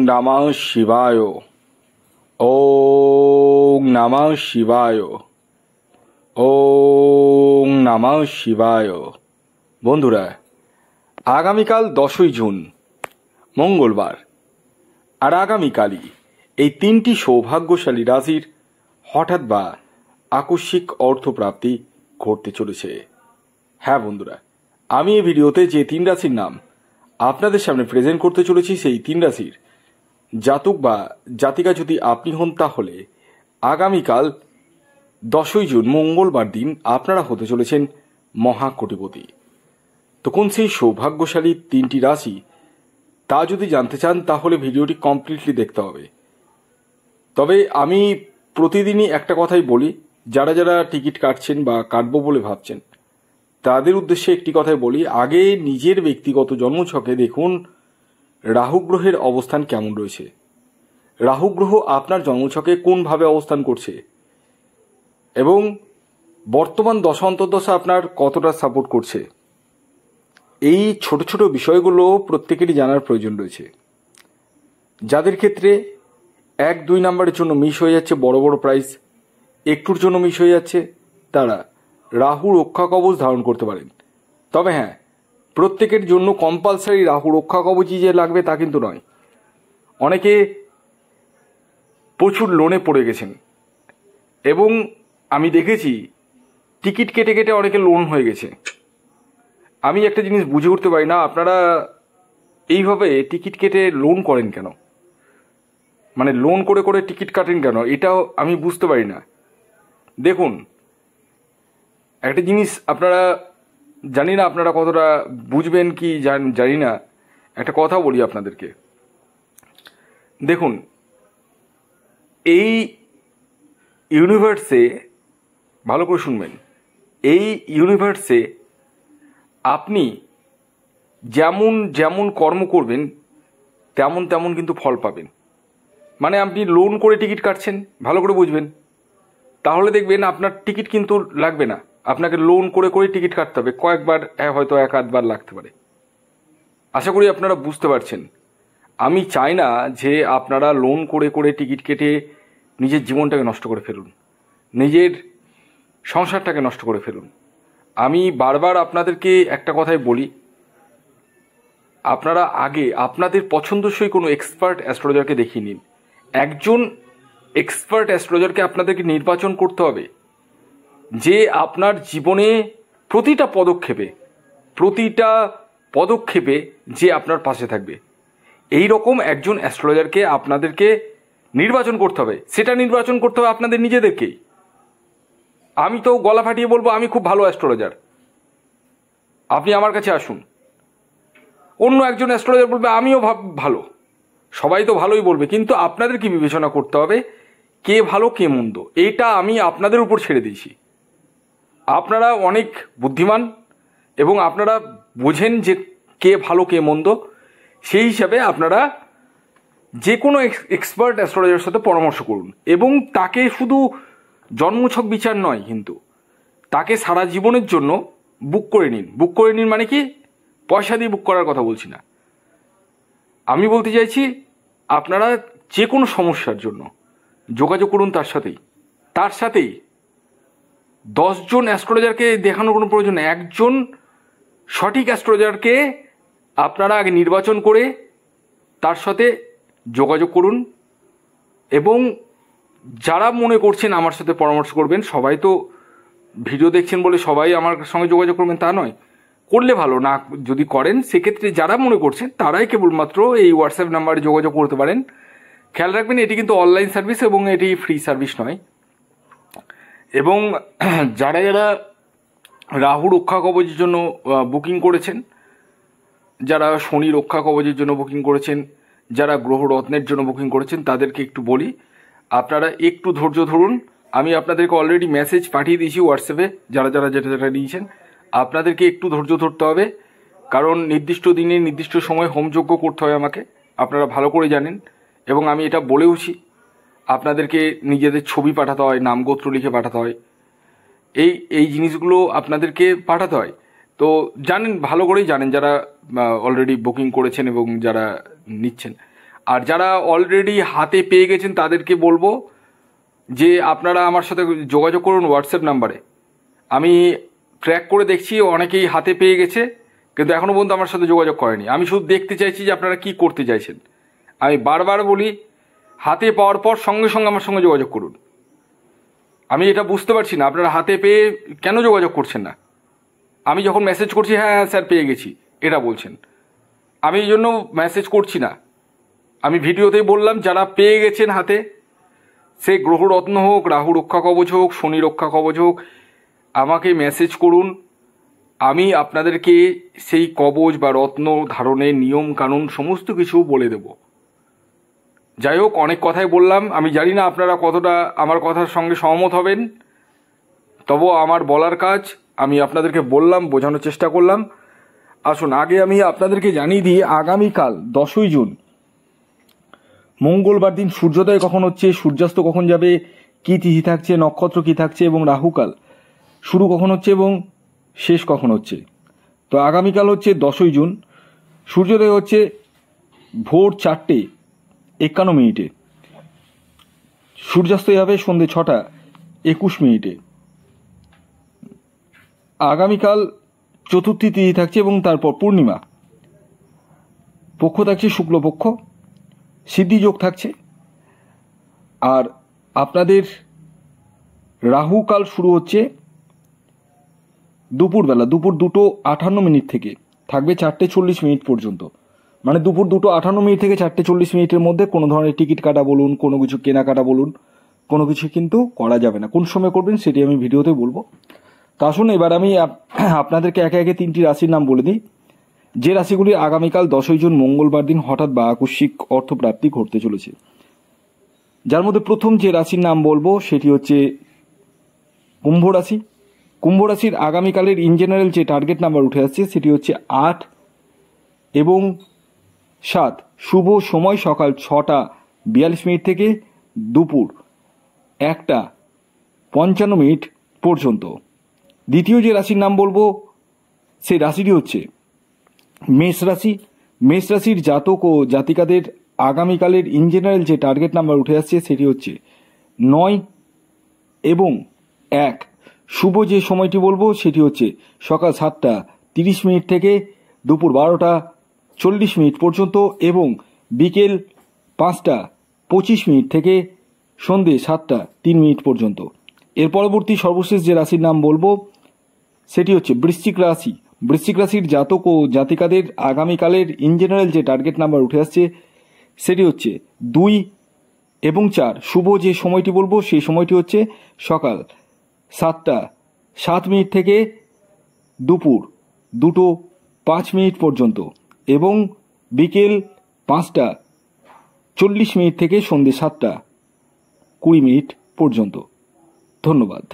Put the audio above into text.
নমঃ শিবায়। ওম নমঃ শিবায়। ওম নমঃ শিবায়। বন্ধুরা, আগামীকাল 10ই জুন মঙ্গলবার, আর আগামীকালই এই 3টি সৌভাগ্যশালী রাশির হঠাৎ বা আকস্মিক অর্থপ্রাপ্তি ঘটতে চলেছে। হ্যাঁ বন্ধুরা, আমি এই ভিডিওতে যে 3 রাশির নাম আপনাদের সামনে প্রেজেন্ট করতে চলেছি, সেই 3 রাশির জাতক বা জাতিকা যদি আপনি হন, তাহলে আগামীকাল 10ই জুন মঙ্গলবার দিন আপনারা হতে চলেছেন মহাকোটিপতি। তো কোন সেই সৌভাগ্যশালী 3টি রাশি তা যদি জানতে চান, তাহলে ভিডিওটি কমপ্লিটলি দেখতে হবে। তবে আমি প্রতিদিনই একটা কথাই বলি, যারা যারা টিকিট কাটছেন বা কাটবো বলে ভাবছেন, তাদের উদ্দেশ্যে একটি কথাই বলি, আগে নিজের ব্যক্তিগত জন্মছকে দেখুন রাহু গ্রহের অবস্থান কেমন রয়েছে। রাহু গ্রহ আপনার জন্মছকে কোনভাবে অবস্থান করছে এবং বর্তমান দশা অন্তর্দশা আপনার কতটা সাপোর্ট করছে, এই ছোট ছোট বিষয়গুলো প্রত্যেকেরই জানার প্রয়োজন রয়েছে। যাদের ক্ষেত্রে 1-2 নাম্বারের জন্য মিস হয়ে যাচ্ছে বড় বড় প্রাইজ, একটুর জন্য মিস হয়ে যাচ্ছে, তারা রাহু রক্ষা কবচ ধারণ করতে পারেন। তবে হ্যাঁ, প্রত্যেকের জন্য কম্পালসারি রাহু রক্ষা কবচই যে লাগবে তা কিন্তু নয়। অনেকে প্রচুর লোনে পড়ে গেছেন এবং আমি দেখেছি টিকিট কেটে কেটে অনেকে লোন হয়ে গেছে। আমি একটা জিনিস বুঝে উঠতে পারি না, আপনারা এইভাবে টিকিট কেটে লোন করেন কেন? মানে লোন করে করে টিকিট কাটেন কেন? এটাও আমি বুঝতে পারি না। দেখুন, একটা জিনিস আপনারা, জানি না আপনারা কতটা বুঝবেন কি জানি না, একটা কথা বলি আপনাদেরকে। দেখুন, এই ইউনিভার্সে, ভালো করে শুনবেন, এই ইউনিভার্সে আপনি যেমন যেমন কর্ম করবেন তেমন তেমন কিন্তু ফল পাবেন। মানে আপনি লোন করে টিকিট কাটছেন, ভালো করে বুঝবেন, তাহলে দেখবেন আপনার টিকিট কিন্তু লাগবে না, আপনাকে লোন করে করে টিকিট কাটতে হবে। কয়েকবার, হয়তো 1-8 বার লাগতে পারে। আশা করি আপনারা বুঝতে পারছেন। আমি চাই না যে আপনারা লোন করে করে টিকিট কেটে নিজের জীবনটাকে নষ্ট করে ফেলুন, নিজের সংসারটাকে নষ্ট করে ফেলুন। আমি বারবার আপনাদেরকে একটা কথাই বলি, আপনারা আগে আপনাদের পছন্দসই কোনো এক্সপার্ট অ্যাস্ট্রোলজারকে দেখিয়ে নিন। একজন এক্সপার্ট অ্যাস্ট্রোলজারকে আপনাদেরকে নির্বাচন করতে হবে, যে আপনার জীবনে প্রতিটা পদক্ষেপে যে আপনার পাশে থাকবে। এই রকম একজন অ্যাস্ট্রোলজারকে আপনাদেরকে নির্বাচন করতে হবে। সেটা নির্বাচন করতে হবে আপনাদের নিজেদেরকেই। আমি তো গলা ফাটিয়ে বলবো আমি খুব ভালো অ্যাস্ট্রোলজার, আপনি আমার কাছে আসুন। অন্য একজন অ্যাস্ট্রোলজার বলবে আমিও ভালো। সবাই তো ভালোই বলবে, কিন্তু আপনাদের কি বিবেচনা করতে হবে কে ভালো কে মন্দ, এইটা আমি আপনাদের উপর ছেড়ে দিয়েছি। আপনারা অনেক বুদ্ধিমান এবং আপনারা বোঝেন যে কে ভালো কে মন্দ। সেই হিসাবে আপনারা যে কোনো এক্সপার্ট অ্যাস্ট্রোলজারের সাথে পরামর্শ করুন এবং তাকে শুধু জন্মছক বিচার নয়, কিন্তু তাকে সারা জীবনের জন্য বুক করে নিন। বুক করে নিন মানে কি, পয়সা দিয়ে বুক করার কথা বলছি না। আমি বলতে চাইছি আপনারা যে কোনো সমস্যার জন্য যোগাযোগ করুন তার সাথেই 10 জন অ্যাস্ট্রোলজারকে দেখানোর কোনো প্রয়োজন নেই। একজন সঠিক অ্যাস্ট্রোলজারকে আপনারা আগে নির্বাচন করে তার সাথে যোগাযোগ করুন। এবং যারা মনে করছেন আমার সাথে পরামর্শ করবেন, সবাই তো ভিডিও দেখছেন বলে সবাই আমার সঙ্গে যোগাযোগ করবেন তা নয়। করলে ভালো, না যদি করেন সেক্ষেত্রে যারা মনে করছেন তারাই কেবলমাত্র এই হোয়াটসঅ্যাপ নাম্বারে যোগাযোগ করতে পারেন। খেয়াল রাখবেন, এটি কিন্তু অনলাইন সার্ভিস এবং এটি ফ্রি সার্ভিস নয়। এবং যারা যারা রাহু রক্ষা কবচের জন্য বুকিং করেছেন, যারা শনি রক্ষা কবচের জন্য বুকিং করেছেন, যারা গ্রহ রত্নের জন্য বুকিং করেছেন, তাদেরকে একটু বলি আপনারা একটু ধৈর্য ধরুন। আমি আপনাদেরকে অলরেডি মেসেজ পাঠিয়ে দিয়েছি হোয়াটসঅ্যাপে, যারা যেটা নিয়েছেন। আপনাদেরকে একটু ধৈর্য ধরতে হবে, কারণ নির্দিষ্ট দিনে নির্দিষ্ট সময় হোমযজ্ঞ করতে হয় আমাকে, আপনারা ভালো করে জানেন। এবং আমি এটা বলেওছি, আপনাদেরকে নিজেদের ছবি পাঠাতে হয়, নামগোত্র লিখে পাঠাতে হয়, এই জিনিসগুলো আপনাদেরকে পাঠাতে হয়। তো জানেন, ভালো করেই জানেন যারা অলরেডি বুকিং করেছেন এবং যারা নিচ্ছেন। আর যারা অলরেডি হাতে পেয়ে গেছেন তাদেরকে বলবো যে আপনারা আমার সাথে যোগাযোগ করুন হোয়াটসঅ্যাপ নাম্বারে। আমি ট্র্যাক করে দেখছি অনেকেই হাতে পেয়ে গেছে, কিন্তু এখনও পর্যন্ত আমার সাথে যোগাযোগ করেনি। আমি শুধু দেখতে চাইছি যে আপনারা কি করতে চাইছেন। আমি বারবার বলি, হাতে পাওয়ার পর সঙ্গে সঙ্গে আমার সঙ্গে যোগাযোগ করুন। আমি এটা বুঝতে পারছি না আপনারা হাতে পেয়ে কেন যোগাযোগ করছেন না। আমি যখন মেসেজ করছি হ্যাঁ হ্যাঁ স্যার পেয়ে গেছি এটা বলছেন, আমি এই জন্য মেসেজ করছি না। আমি ভিডিওতেই বললাম যারা পেয়ে গেছেন হাতে, সে গ্রহরত্ন হোক, রাহু রক্ষা কবচ হোক, শনি রক্ষা কবচ হোক, আমাকে মেসেজ করুন। আমি আপনাদেরকে সেই কবচ বা রত্ন ধারণের নিয়ম কানুন সমস্ত কিছু বলে দেব। যাই হোক, অনেক কথাই বললাম। আমি জানি না আপনারা কতটা আমার কথার সঙ্গে সহমত হবেন, তবু আমার বলার কাজ। আমি আপনাদেরকে বললাম, বোঝানোর চেষ্টা করলাম। আসুন আগে আমি আপনাদেরকে জানিয়ে দিই, আগামীকাল 10ই জুন মঙ্গলবার দিন সূর্যোদয় কখন হচ্ছে, সূর্যাস্ত কখন যাবে, কী তিথি থাকছে, নক্ষত্র কী থাকছে এবং রাহুকাল শুরু কখন হচ্ছে এবং শেষ কখন হচ্ছে। তো আগামীকাল হচ্ছে 10ই জুন, সূর্যোদয় হচ্ছে ভোর 4:51, সূর্যাস্ত হবে সন্ধ্যে 6:21। আগামীকাল চতুর্থী তিথি থাকছে এবং তারপর পূর্ণিমা, পক্ষ থাকছে শুক্লপক্ষ, সিদ্ধিযোগ থাকছে। আর আপনাদের রাহুকাল শুরু হচ্ছে দুপুরবেলা, দুপুর 2:58 থেকে থাকবে 4:40 পর্যন্ত। মানে দুপুর 2:58 থেকে 4:40 মধ্যে কোনো ধরনের টিকিট কাটা বলুন, কোনো কিছু কেনাকাটা বলুন, কোনো কিছু কিন্তু করা যাবে না। কোন সময় করবেন সেটি আমি ভিডিওতে বলবো। তা আসুন এবার আমি আপনাদেরকে একে একে 3টি রাশির নাম বলে দিই, যে রাশিগুলি আগামীকাল 10ই জুন মঙ্গলবার দিন হঠাৎ বা আকস্মিক অর্থপ্রাপ্তি ঘটতে চলেছে। যার মধ্যে প্রথম যে রাশির নাম বলবো সেটি হচ্ছে কুম্ভ রাশি। কুম্ভ রাশির আগামীকালের ইন জেনারেল যে টার্গেট নাম্বার উঠে আসছে সেটি হচ্ছে 8 এবং 7। শুভ সময় সকাল 6:42 থেকে দুপুর 1:55 পর্যন্ত। দ্বিতীয় যে রাশির নাম বলবো সেই রাশিটি হচ্ছে মেষ রাশি। মেষ রাশির জাতক ও জাতিকাদের আগামীকালের ইন জেনারেল যে টার্গেট নাম্বার উঠে আসছে সেটি হচ্ছে 9 এবং 1। শুভ যে সময়টি বলবো সেটি হচ্ছে সকাল 7:30 থেকে দুপুর 12:40 পর্যন্ত এবং বিকেল 5:25 থেকে সন্ধে 7:03 পর্যন্ত। এর পরবর্তী সর্বশেষ যে রাশির নাম বলবো সেটি হচ্ছে বৃশ্চিক রাশি। বৃশ্চিক রাশির জাতক ও জাতিকাদের আগামীকালের ইন জেনারেল যে টার্গেট নাম্বার উঠে আসছে সেটি হচ্ছে 2 এবং 4। শুভ যে সময়টি বলবো সেই সময়টি হচ্ছে সকাল 7:07 থেকে দুপুর 2:05 পর্যন্ত এবং বিকেল 5:40 থেকে সন্ধে 7:20 পর্যন্ত। ধন্যবাদ।